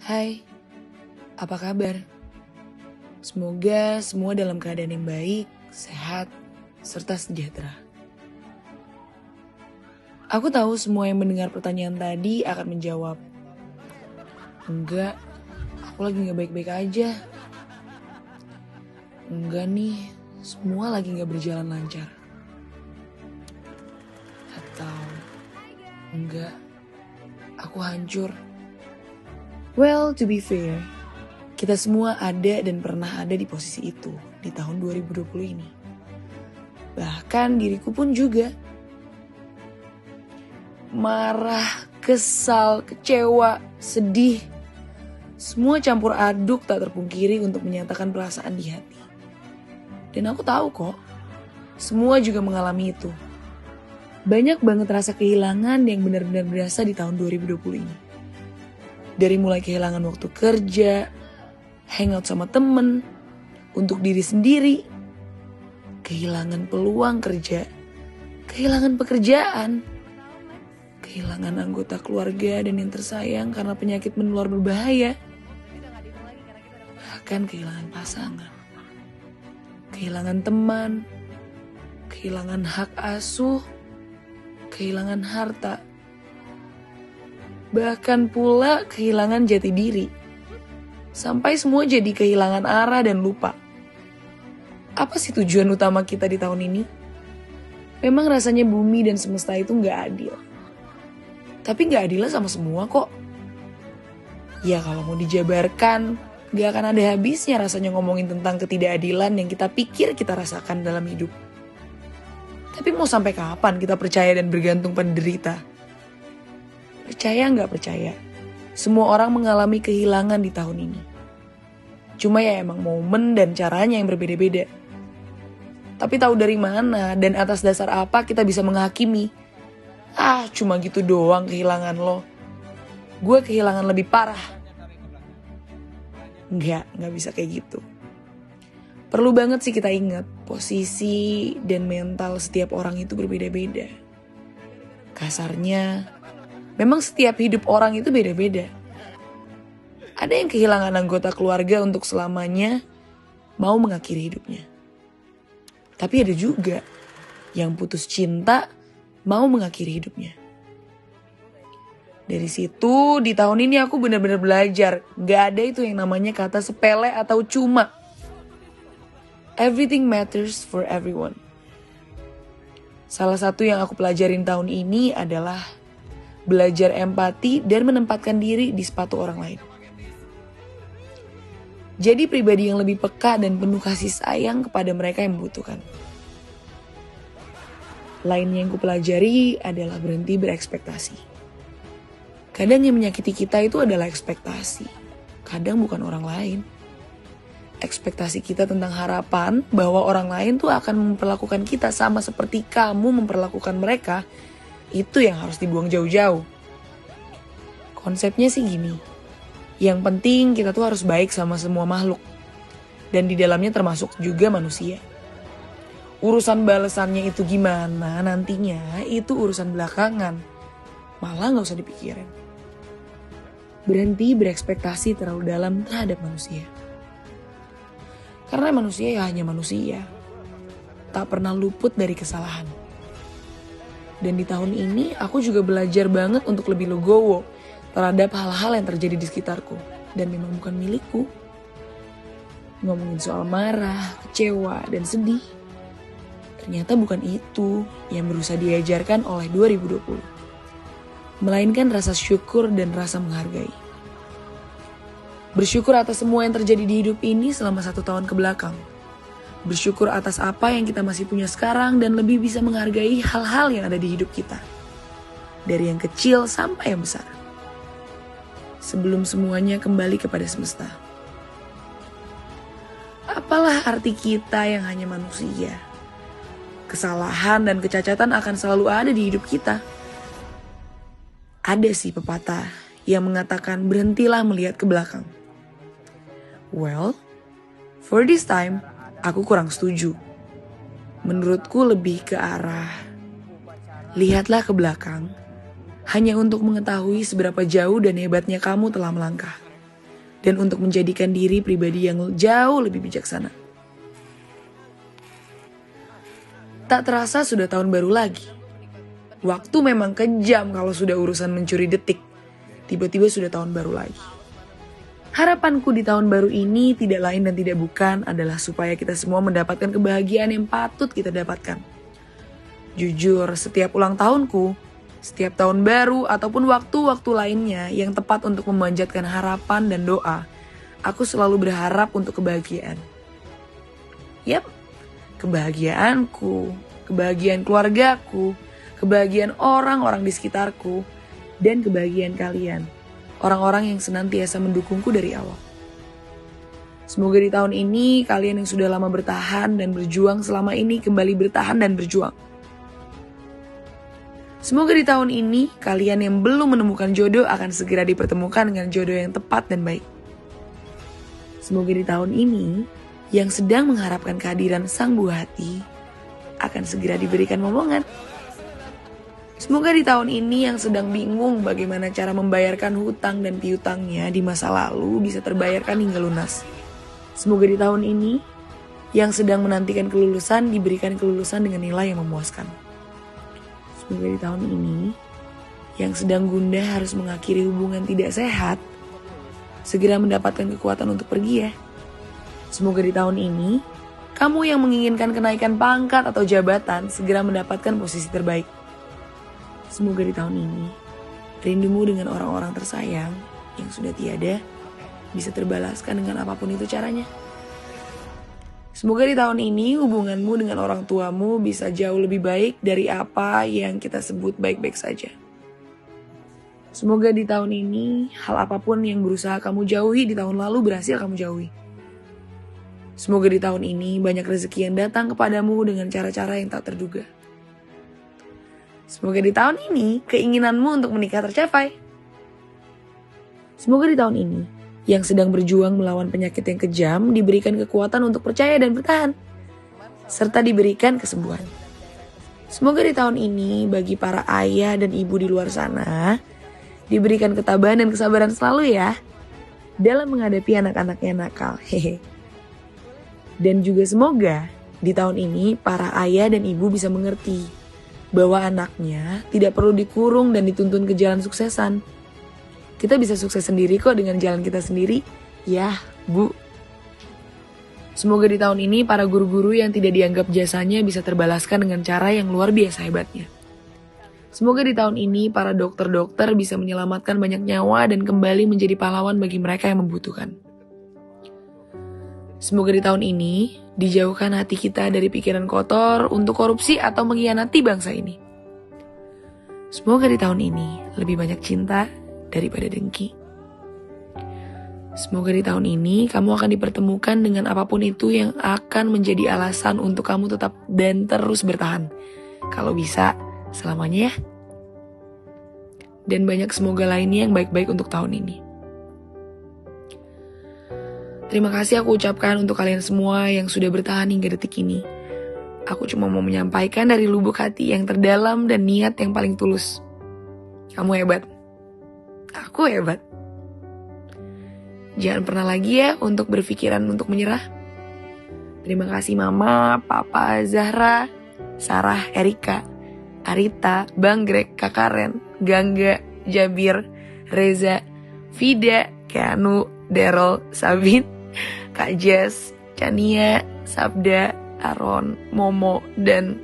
Hai, apa kabar? Semoga semua dalam keadaan yang baik, sehat, serta sejahtera. Aku tahu semua yang mendengar pertanyaan tadi akan menjawab, enggak, aku lagi gak baik-baik aja. Enggak nih, semua lagi gak berjalan lancar. Atau, enggak, aku hancur. Well, to be fair, kita semua ada dan pernah ada di posisi itu di tahun 2020 ini. Bahkan diriku pun juga. Marah, kesal, kecewa, sedih. Semua campur aduk tak terpungkiri untuk menyatakan perasaan di hati. Dan aku tahu kok, semua juga mengalami itu. Banyak banget rasa kehilangan yang benar-benar berasa di tahun 2020 ini. Dari mulai kehilangan waktu kerja, hangout sama temen, untuk diri sendiri, kehilangan peluang kerja, kehilangan pekerjaan, kehilangan anggota keluarga dan yang tersayang karena penyakit menular berbahaya, bahkan kehilangan pasangan, kehilangan teman, kehilangan hak asuh, kehilangan harta, bahkan pula kehilangan jati diri. Sampai semua jadi kehilangan arah dan lupa. Apa sih tujuan utama kita di tahun ini? Memang rasanya bumi dan semesta itu gak adil. Tapi gak adilnya sama semua kok. Ya kalau mau dijabarkan, gak akan ada habisnya rasanya ngomongin tentang ketidakadilan yang kita pikir kita rasakan dalam hidup. Tapi mau sampai kapan kita percaya dan bergantung pada derita? Percaya nggak percaya, semua orang mengalami kehilangan di tahun ini. Cuma ya emang momen dan caranya yang berbeda-beda. Tapi tahu dari mana dan atas dasar apa kita bisa menghakimi? Cuma gitu doang kehilangan lo. Gue kehilangan lebih parah. Nggak bisa kayak gitu. Perlu banget sih kita ingat, posisi dan mental setiap orang itu berbeda-beda. Kasarnya, memang setiap hidup orang itu beda-beda. Ada yang kehilangan anggota keluarga untuk selamanya, mau mengakhiri hidupnya. Tapi ada juga yang putus cinta, mau mengakhiri hidupnya. Dari situ, di tahun ini aku benar-benar belajar. Gak ada itu yang namanya kata sepele atau cuma. Everything matters for everyone. Salah satu yang aku pelajarin tahun ini adalah belajar empati dan menempatkan diri di sepatu orang lain. Jadi pribadi yang lebih peka dan penuh kasih sayang kepada mereka yang membutuhkan. Lainnya yang kupelajari adalah berhenti berekspektasi. Kadang yang menyakiti kita itu adalah ekspektasi. Kadang bukan orang lain. Ekspektasi kita tentang harapan bahwa orang lain tuh akan memperlakukan kita sama seperti kamu memperlakukan mereka, itu yang harus dibuang jauh-jauh. Konsepnya sih gini, yang penting kita tuh harus baik sama semua makhluk. Dan di dalamnya termasuk juga manusia. Urusan balasannya itu gimana nantinya, itu urusan belakangan. Malah gak usah dipikirin. Berhenti berekspektasi terlalu dalam terhadap manusia. Karena manusia ya hanya manusia. Tak pernah luput dari kesalahan. Dan di tahun ini aku juga belajar banget untuk lebih legowo terhadap hal-hal yang terjadi di sekitarku dan memang bukan milikku. Ngomongin soal marah, kecewa, dan sedih, ternyata bukan itu yang berusaha diajarkan oleh 2020. Melainkan rasa syukur dan rasa menghargai. Bersyukur atas semua yang terjadi di hidup ini selama 1 tahun kebelakang. Bersyukur atas apa yang kita masih punya sekarang dan lebih bisa menghargai hal-hal yang ada di hidup kita. Dari yang kecil sampai yang besar. Sebelum semuanya kembali kepada semesta. Apalah arti kita yang hanya manusia? Kesalahan dan kecacatan akan selalu ada di hidup kita. Ada sih pepatah yang mengatakan berhentilah melihat ke belakang. Well, for this time, aku kurang setuju. Menurutku lebih ke arah lihatlah ke belakang hanya untuk mengetahui seberapa jauh dan hebatnya kamu telah melangkah. dan untuk menjadikan diri pribadi yang jauh lebih bijaksana. Tak terasa sudah tahun baru lagi. Waktu memang kejam kalau sudah urusan mencuri detik. Tiba-tiba sudah tahun baru lagi. Harapanku di tahun baru ini tidak lain dan tidak bukan adalah supaya kita semua mendapatkan kebahagiaan yang patut kita dapatkan. Jujur, setiap ulang tahunku, setiap tahun baru ataupun waktu-waktu lainnya yang tepat untuk memanjatkan harapan dan doa, aku selalu berharap untuk kebahagiaan. Yap, kebahagiaanku, kebahagiaan keluargaku, kebahagiaan orang-orang di sekitarku, dan kebahagiaan kalian, orang-orang yang senantiasa mendukungku dari awal. Semoga di tahun ini kalian yang sudah lama bertahan dan berjuang selama ini kembali bertahan dan berjuang. Semoga di tahun ini kalian yang belum menemukan jodoh akan segera dipertemukan dengan jodoh yang tepat dan baik. Semoga di tahun ini yang sedang mengharapkan kehadiran sang buah hati akan segera diberikan momongan. Semoga di tahun ini yang sedang bingung bagaimana cara membayarkan hutang dan piutangnya di masa lalu bisa terbayarkan hingga lunas. Semoga di tahun ini yang sedang menantikan kelulusan diberikan kelulusan dengan nilai yang memuaskan. Semoga di tahun ini yang sedang gundah harus mengakhiri hubungan tidak sehat segera mendapatkan kekuatan untuk pergi ya. Semoga di tahun ini, kamu yang menginginkan kenaikan pangkat atau jabatan segera mendapatkan posisi terbaik. Semoga di tahun ini, rindumu dengan orang-orang tersayang yang sudah tiada bisa terbalaskan dengan apapun itu caranya. Semoga di tahun ini hubunganmu dengan orang tuamu bisa jauh lebih baik dari apa yang kita sebut baik-baik saja. Semoga di tahun ini, hal apapun yang berusaha kamu jauhi di tahun lalu berhasil kamu jauhi. Semoga di tahun ini banyak rezeki yang datang kepadamu dengan cara-cara yang tak terduga. Semoga di tahun ini keinginanmu untuk menikah tercapai. Semoga di tahun ini yang sedang berjuang melawan penyakit yang kejam diberikan kekuatan untuk percaya dan bertahan, serta diberikan kesembuhan. Semoga di tahun ini bagi para ayah dan ibu di luar sana diberikan ketabahan dan kesabaran selalu ya dalam menghadapi anak-anaknya nakal. Hehe. Dan juga semoga di tahun ini para ayah dan ibu bisa mengerti bahwa anaknya tidak perlu dikurung dan dituntun ke jalan suksesan. Kita bisa sukses sendiri kok dengan jalan kita sendiri. Ya, Bu. Semoga di tahun ini para guru-guru yang tidak dianggap jasanya bisa terbalaskan dengan cara yang luar biasa hebatnya. Semoga di tahun ini para dokter-dokter bisa menyelamatkan banyak nyawa dan kembali menjadi pahlawan bagi mereka yang membutuhkan. Semoga di tahun ini dijauhkan hati kita dari pikiran kotor untuk korupsi atau mengkhianati bangsa ini. Semoga di tahun ini lebih banyak cinta daripada dengki. Semoga di tahun ini kamu akan dipertemukan dengan apapun itu yang akan menjadi alasan untuk kamu tetap dan terus bertahan. Kalau bisa, selamanya ya. Dan banyak semoga lainnya yang baik-baik untuk tahun ini. Terima kasih aku ucapkan untuk kalian semua yang sudah bertahan hingga detik ini. Aku cuma mau menyampaikan dari lubuk hati yang terdalam dan niat yang paling tulus. Kamu hebat. Aku hebat. Jangan pernah lagi ya untuk berpikiran untuk menyerah. Terima kasih Mama, Papa, Zahra, Sarah, Erika, Arita, Bang Greg, Kak Karen, Gangga, Jabir, Reza, Vida, Keanu, Daryl, Sabin, Kak Jess, Chania, Sabda, Aaron, Momo, dan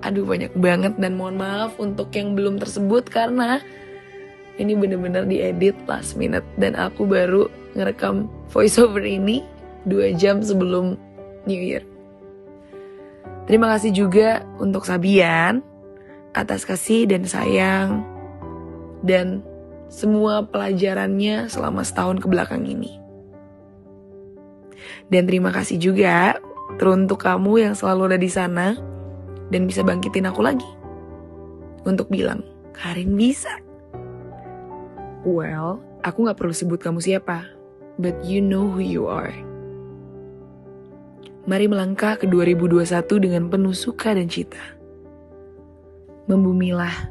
banyak banget. Dan mohon maaf untuk yang belum tersebut karena ini bener-bener diedit last minute dan aku baru ngerekam voiceover ini 2 jam sebelum New Year. Terima kasih juga untuk Sabian atas kasih dan sayang dan semua pelajarannya selama setahun kebelakang ini. Dan terima kasih juga teruntuk kamu yang selalu ada di sana dan bisa bangkitin aku lagi untuk bilang, Karin bisa. Well, aku gak perlu sebut kamu siapa, but you know who you are. Mari melangkah ke 2021 dengan penuh suka dan cita. Membumilah,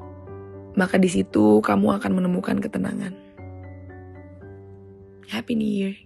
maka di situ kamu akan menemukan ketenangan. Happy New Year.